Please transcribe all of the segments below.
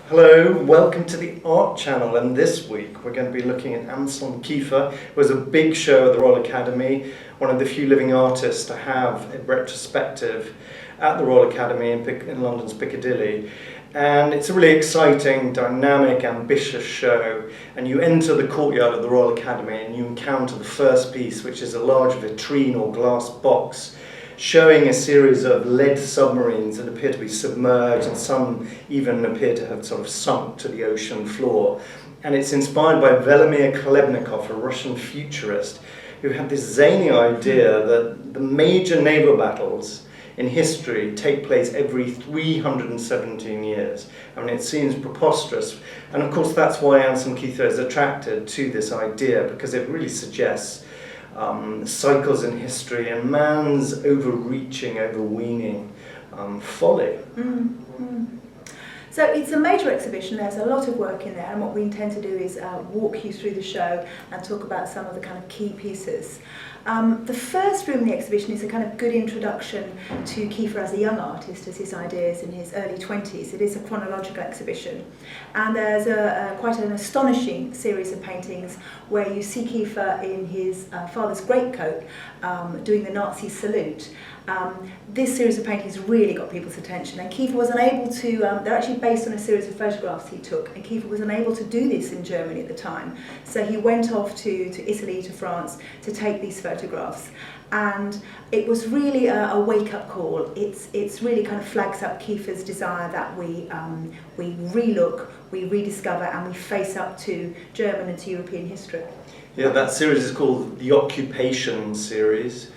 Hello, welcome to the Art Channel, and this week we're going to be looking at Anselm Kiefer, who was a big show at the Royal Academy, one of the few living artists to have a retrospective at the Royal Academy in London's Piccadilly. And it's a really exciting, dynamic, ambitious show, and you enter the courtyard of the Royal Academy and you encounter the first piece, which is a large vitrine or glass box showing a series of lead submarines that appear to be submerged, and some even appear to have sort of sunk to the ocean floor. And it's inspired by Velimir Khlebnikov, a Russian futurist, who had this zany idea that the major naval battles in history take place every 317 years. I mean, it seems preposterous. And of course, that's why Anselm Kiefer is attracted to this idea, because it really suggests cycles in history and man's overreaching, overweening folly. So it's a major exhibition, there's a lot of work in there, and what we intend to do is walk you through the show and talk about some of the kind of key pieces. The first room in the exhibition is a kind of good introduction to Kiefer as a young artist, as his ideas in his early 20s. It is a chronological exhibition, and there's quite an astonishing series of paintings where you see Kiefer in his father's greatcoat doing the Nazi salute. This series of paintings really got people's attention, and Kiefer was unable to, they're actually based on a series of photographs he took, and Kiefer was unable to do this in Germany at the time. So he went off to Italy, to France, to take these photographs. And it was really a wake-up call. It's really kind of flags up Kiefer's desire that we relook, we rediscover, and we face up to German and to European history. Yeah, that series is called the Occupation series.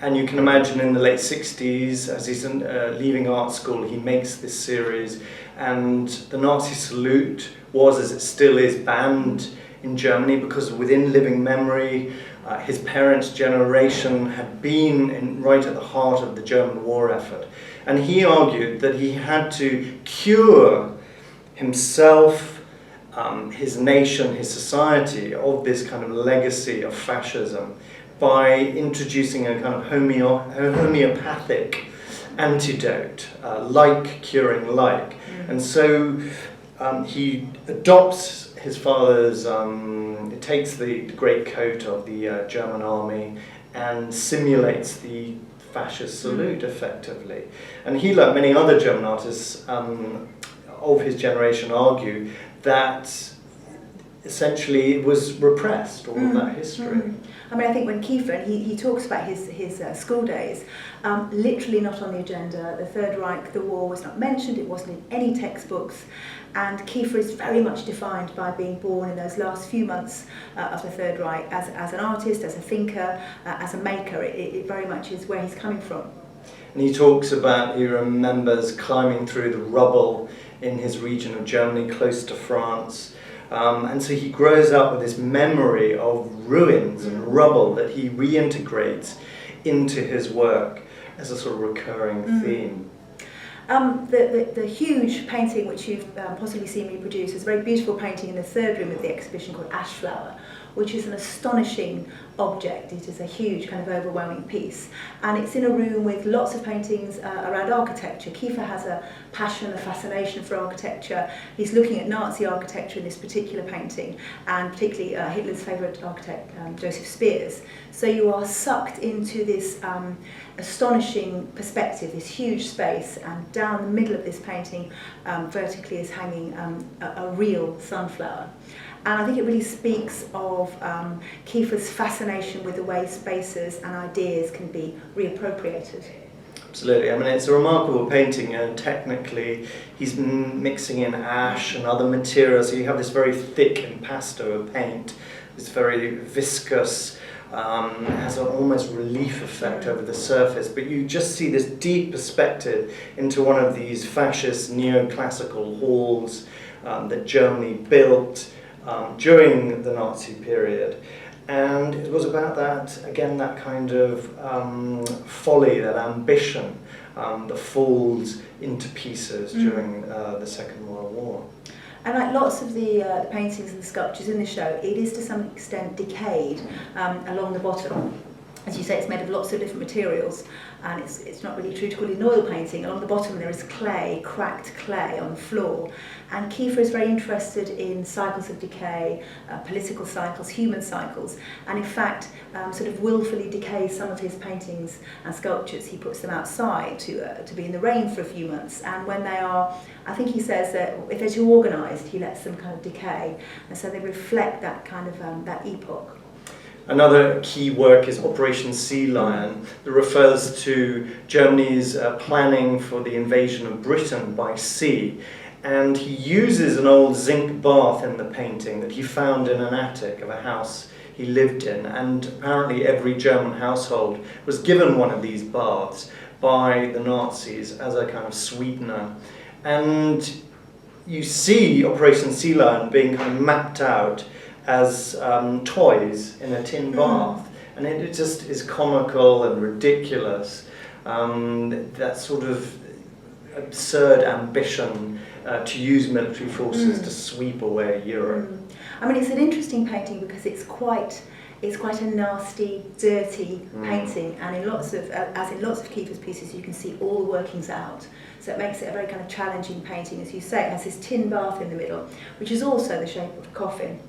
And you can imagine in the late 60s, as he's leaving art school, he makes this series. And the Nazi salute was, as it still is, banned in Germany because within living memory, his parents' generation had been right at the heart of the German war effort. And he argued that he had to cure himself, his nation, his society of this kind of legacy of fascism by introducing a kind of homeopathic antidote, like curing like. And so he adopts his father's, it takes the great coat of the German army and simulates the fascist salute effectively. And he, like many other German artists of his generation, argue that essentially it was repressed, all of that history. I mean, I think when Kiefer, he talks about his school days, literally not on the agenda. The Third Reich, the war, was not mentioned, it wasn't in any textbooks, and Kiefer is very much defined by being born in those last few months of the Third Reich as an artist, as a thinker, as a maker. It very much is where he's coming from. And he talks about, he remembers climbing through the rubble in his region of Germany, close to France. And so he grows up with this memory of ruins and rubble that he reintegrates into his work as a sort of recurring theme. The huge painting which you've possibly seen me produce is a very beautiful painting in the third room of the exhibition called Ash Flower, which is an astonishing object. It is a huge kind of overwhelming piece, and it's in a room with lots of paintings around architecture. Kiefer has a passion, a fascination for architecture. He's looking at Nazi architecture in this particular painting, and particularly Hitler's favourite architect, Joseph Spears. So you are sucked into this astonishing perspective, this huge space, and down the middle of this painting vertically is hanging a real sunflower. And I think it really speaks of Kiefer's fascination with the way spaces and ideas can be reappropriated. Absolutely. I mean, it's a remarkable painting, and technically he's mixing in ash and other materials. So you have this very thick impasto of paint, this very viscous, has an almost relief effect over the surface, but you just see this deep perspective into one of these fascist neoclassical halls that Germany built during the Nazi period. And it was about that, again, that kind of folly, that ambition that falls into pieces during the Second World War. And like lots of the paintings and the sculptures in the show, it is to some extent decayed along the bottom. As you say, it's made of lots of different materials, and it's not really true to call it an oil painting. Along the bottom there is clay, cracked clay on the floor. And Kiefer is very interested in cycles of decay, political cycles, human cycles, and in fact sort of willfully decays some of his paintings and sculptures. He puts them outside to be in the rain for a few months, and when they are, I think he says that if they're too organised, he lets them kind of decay, and so they reflect that kind of that epoch. Another key work is Operation Sea Lion, that refers to Germany's planning for the invasion of Britain by sea. And he uses an old zinc bath in the painting that he found in an attic of a house he lived in. And apparently every German household was given one of these baths by the Nazis as a kind of sweetener. And you see Operation Sea Lion being kind of mapped out as toys in a tin bath, and it just is comical and ridiculous. That sort of absurd ambition to use military forces to sweep away Europe. I mean, it's an interesting painting because it's quite a nasty, dirty painting, and in lots of Kiefer's pieces, you can see all the workings out. So it makes it a very kind of challenging painting, as you say. It has this tin bath in the middle, which is also the shape of a coffin.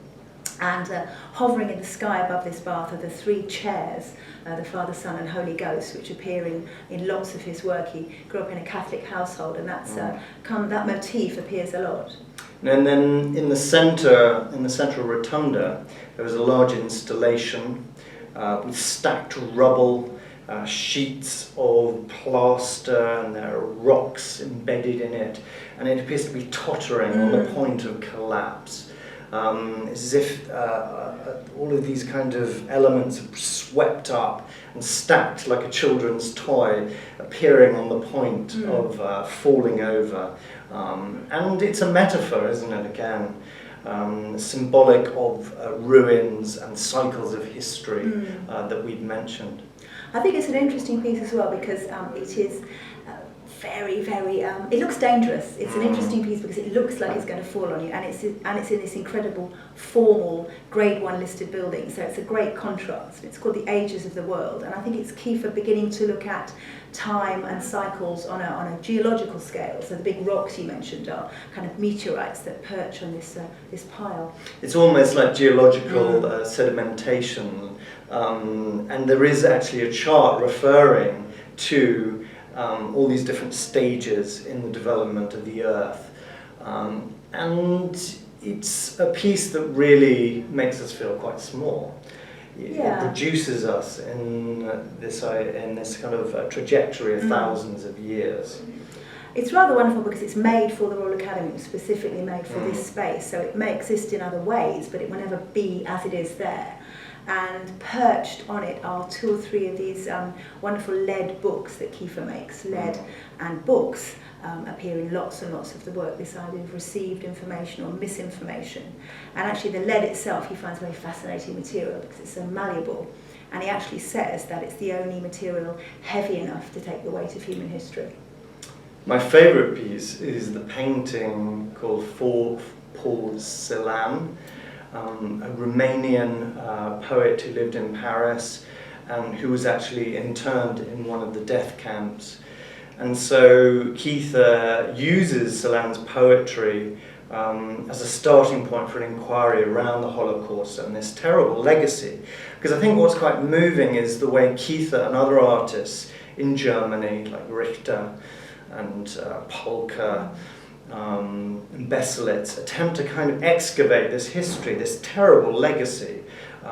And hovering in the sky above this bath are the three chairs, the Father, Son and Holy Ghost, which appear in lots of his work. He grew up in a Catholic household, and that motif appears a lot. And then in the central rotunda, there was a large installation with stacked rubble, sheets of plaster, and there are rocks embedded in it, and it appears to be tottering on the point of collapse. It's as if all of these kind of elements are swept up and stacked like a children's toy, appearing on the point of falling over. And it's a metaphor, isn't it, again, symbolic of ruins and cycles of history that we've mentioned. I think it's an interesting piece as well because it is very, very, it looks dangerous. It's an interesting piece because it looks like it's going to fall on you, and it's in this incredible formal Grade 1 listed building, so it's a great contrast. It's called The Ages of the World, and I think it's Kiefer beginning to look at time and cycles on a geological scale. So the big rocks you mentioned are kind of meteorites that perch on this pile. It's almost like geological sedimentation, and there is actually a chart referring to all these different stages in the development of the Earth. And it's a piece that really makes us feel quite small. It reduces us in this kind of trajectory of thousands of years. It's rather wonderful because it's made for the Royal Academy. It was specifically made for this space, so it may exist in other ways, but it will never be as it is there. And perched on it are 2 or 3 of these wonderful lead books that Kiefer makes. Lead and books appear in lots and lots of the work, this idea of received information or misinformation. And actually the lead itself he finds a very fascinating material because it's so malleable. And he actually says that it's the only material heavy enough to take the weight of human history. My favourite piece is the painting called For Paul Celan, a Romanian poet who lived in Paris and who was actually interned in one of the death camps. And so Kiefer uses Celan's poetry as a starting point for an inquiry around the Holocaust and this terrible legacy. Because I think what's quite moving is the way Kiefer and other artists in Germany, like Richter and Polka, and Besselitz, attempt to kind of excavate this history, this terrible legacy,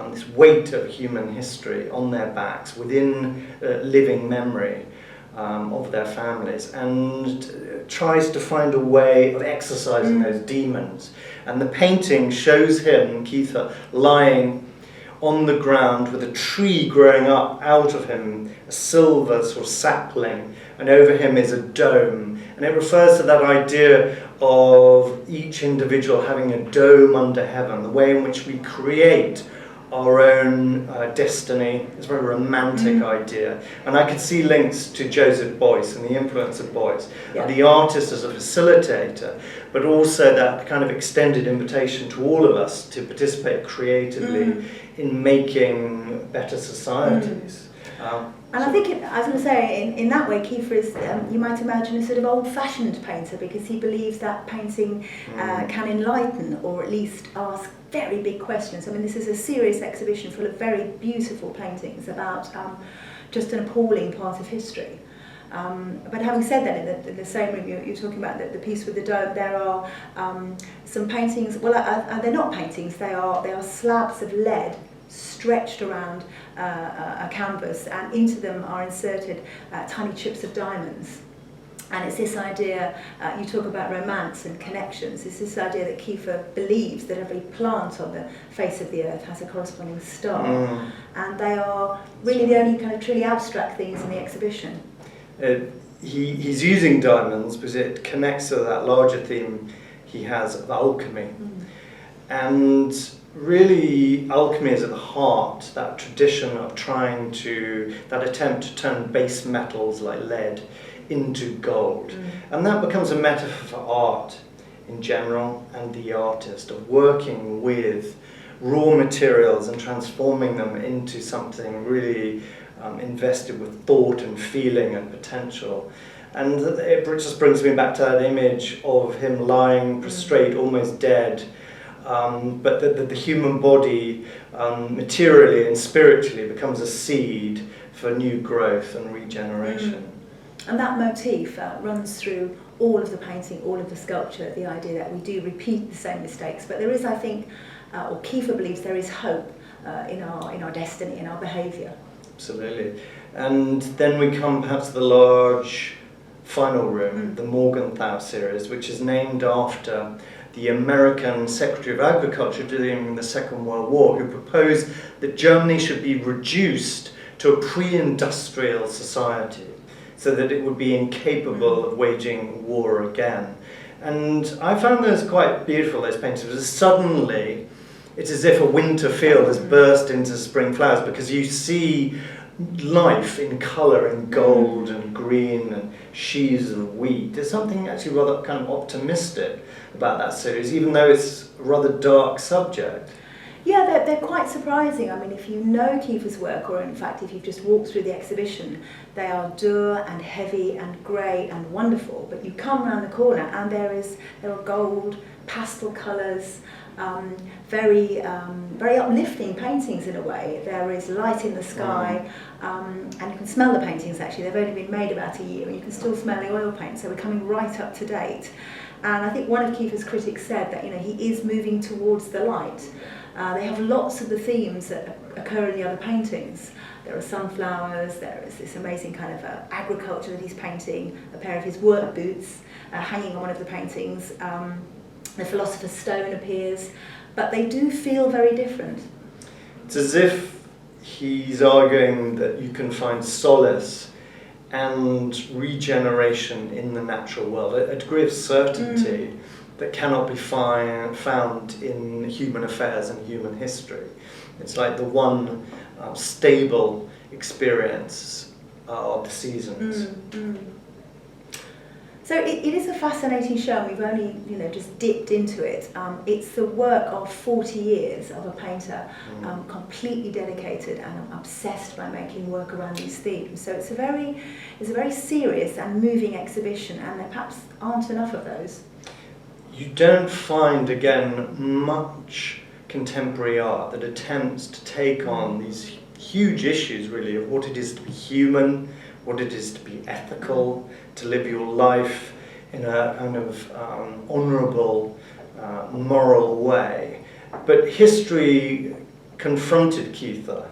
this weight of human history on their backs within living memory of their families, and tries to find a way of exorcising those demons. And the painting shows him, Kiefer, lying on the ground with a tree growing up out of him, a silver sort of sapling, and over him is a dome. And it refers to that idea of each individual having a dome under heaven, the way in which we create our own destiny. It's a very romantic idea. And I could see links to Joseph Beuys and the influence of Beuys, the artist as a facilitator, but also that kind of extended invitation to all of us to participate creatively in making better societies. And I think, I was going to say, in that way, Kiefer is, you might imagine, a sort of old-fashioned painter, because he believes that painting can enlighten, or at least ask very big questions. I mean, this is a serious exhibition full of very beautiful paintings about just an appalling part of history. But having said that, in the same room you're talking about the piece with the dome, there are some paintings. Well, they're not paintings. They are slabs of lead stretched around a canvas, and into them are inserted tiny chips of diamonds. And it's this idea, you talk about romance and connections, it's this idea that Kiefer believes that every plant on the face of the earth has a corresponding star. And they are really the only kind of truly abstract things in the exhibition. He's using diamonds because it connects to that larger theme he has of alchemy. And really, alchemy is at the heart, that tradition of that attempt to turn base metals like lead into gold. And that becomes a metaphor for art in general, and the artist, of working with raw materials and transforming them into something really invested with thought and feeling and potential. And it just brings me back to that image of him lying prostrate, almost dead, but the human body materially and spiritually becomes a seed for new growth and regeneration. And that motif runs through all of the painting, all of the sculpture, the idea that we do repeat the same mistakes. But there is, I think, or Kiefer believes there is hope in our destiny, in our behaviour. Absolutely. And then we come perhaps to the large final room, the Morgenthau series, which is named after the American Secretary of Agriculture during the Second World War, who proposed that Germany should be reduced to a pre-industrial society, so that it would be incapable of waging war again. And I found those quite beautiful, those paintings, because suddenly it's as if a winter field has burst into spring flowers, because you see life in colour, in gold and green and sheaves of wheat. There's something actually rather kind of optimistic about that series, even though it's a rather dark subject. Yeah, they're quite surprising. I mean, if you know Kiefer's work, or in fact if you've just walked through the exhibition, they are dour and heavy and grey and wonderful, but you come around the corner and there are gold, pastel colours, very uplifting paintings in a way. There is light in the sky, and you can smell the paintings actually. They've only been made about a year and you can still smell the oil paint, so we're coming right up to date. And I think one of Kiefer's critics said that, you know, he is moving towards the light. They have lots of the themes that occur in the other paintings. There are sunflowers, there is this amazing kind of agriculture that he's painting, a pair of his work boots hanging on one of the paintings. The Philosopher's Stone appears, but they do feel very different. It's as if he's arguing that you can find solace and regeneration in the natural world, a degree of certainty that cannot be found in human affairs and human history. It's like the one stable experience of the seasons. So it is a fascinating show, and we've only just dipped into it. It's the work of 40 years of a painter, completely dedicated and obsessed by making work around these themes. So it's a very serious and moving exhibition, and there perhaps aren't enough of those. You don't find, again, much contemporary art that attempts to take on these huge issues, really, of what it is to be human, what it is to be ethical, to live your life in a kind of honourable, moral way. But history confronted Kiefer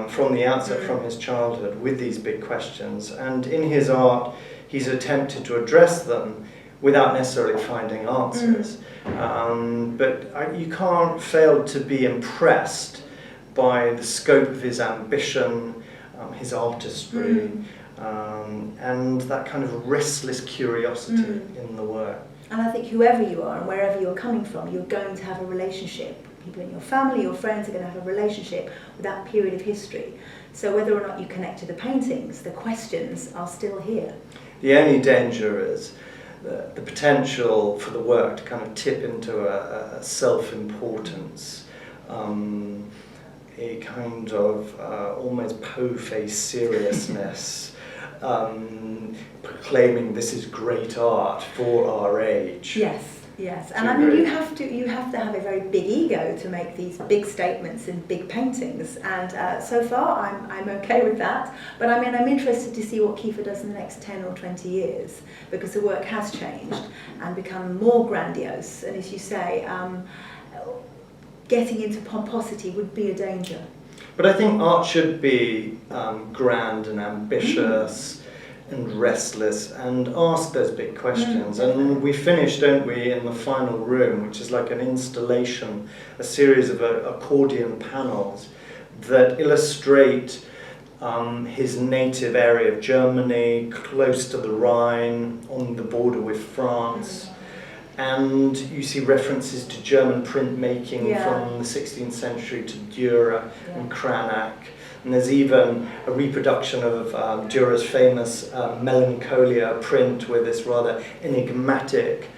from the outset, from his childhood, with these big questions. And in his art, he's attempted to address them without necessarily finding answers. But you can't fail to be impressed by the scope of his ambition, his artistry, and that kind of restless curiosity in the work. And I think whoever you are and wherever you're coming from, you're going to have a relationship. People in your family, your friends are going to have a relationship with that period of history. So whether or not you connect to the paintings, the questions are still here. The only danger is the potential for the work to kind of tip into a self-importance. a kind of almost po-faced seriousness, proclaiming this is great art for our age. Yes. Yes, and I mean you have to have a very big ego to make these big statements in big paintings, and so far I'm okay with that. But I mean I'm interested to see what Kiefer does in the next 10 or 20 years, because the work has changed and become more grandiose. And as you say, getting into pomposity would be a danger. But I think art should be grand and ambitious. And restless, and ask those big questions. And we finish, don't we, in the final room, which is like an installation, a series of accordion panels that illustrate his native area of Germany, close to the Rhine, on the border with France. And you see references to German printmaking from the 16th century to Dürer and Cranach. And there's even a reproduction of Dürer's famous Melancholia print with this rather enigmatic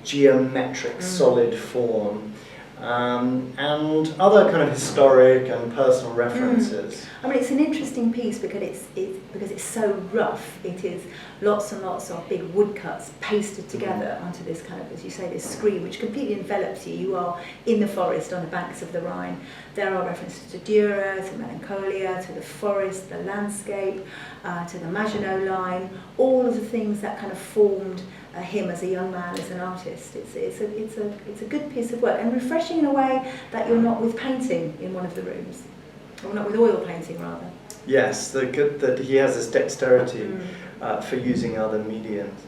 geometric solid form, and other kind of historic and personal references. I mean, it's an interesting piece because it's so rough. It is lots and lots of big woodcuts pasted together onto this kind of, as you say, this screen which completely envelops you. You are in the forest on the banks of the Rhine. There are references to Dürer, to Melancholia, to the forest, the landscape, to the Maginot Line, all of the things that kind of formed him as a young man, as an artist. It's a good piece of work, and refreshing in a way that you're not with painting in one of the rooms, or not with oil painting rather. Yes, that he has this dexterity for using other mediums.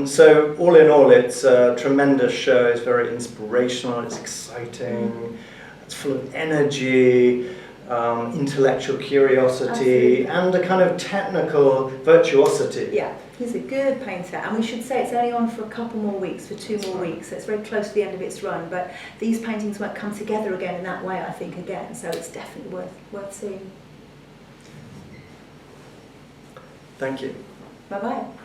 So all in all, it's a tremendous show. It's very inspirational. It's exciting. It's full of energy, intellectual curiosity, and a kind of technical virtuosity. Yeah, he's a good painter, and we should say it's only on for a couple more weeks, for 2 more weeks, so it's very close to the end of its run, but these paintings won't come together again in that way, I think, again, so it's definitely worth seeing. Thank you. Bye-bye.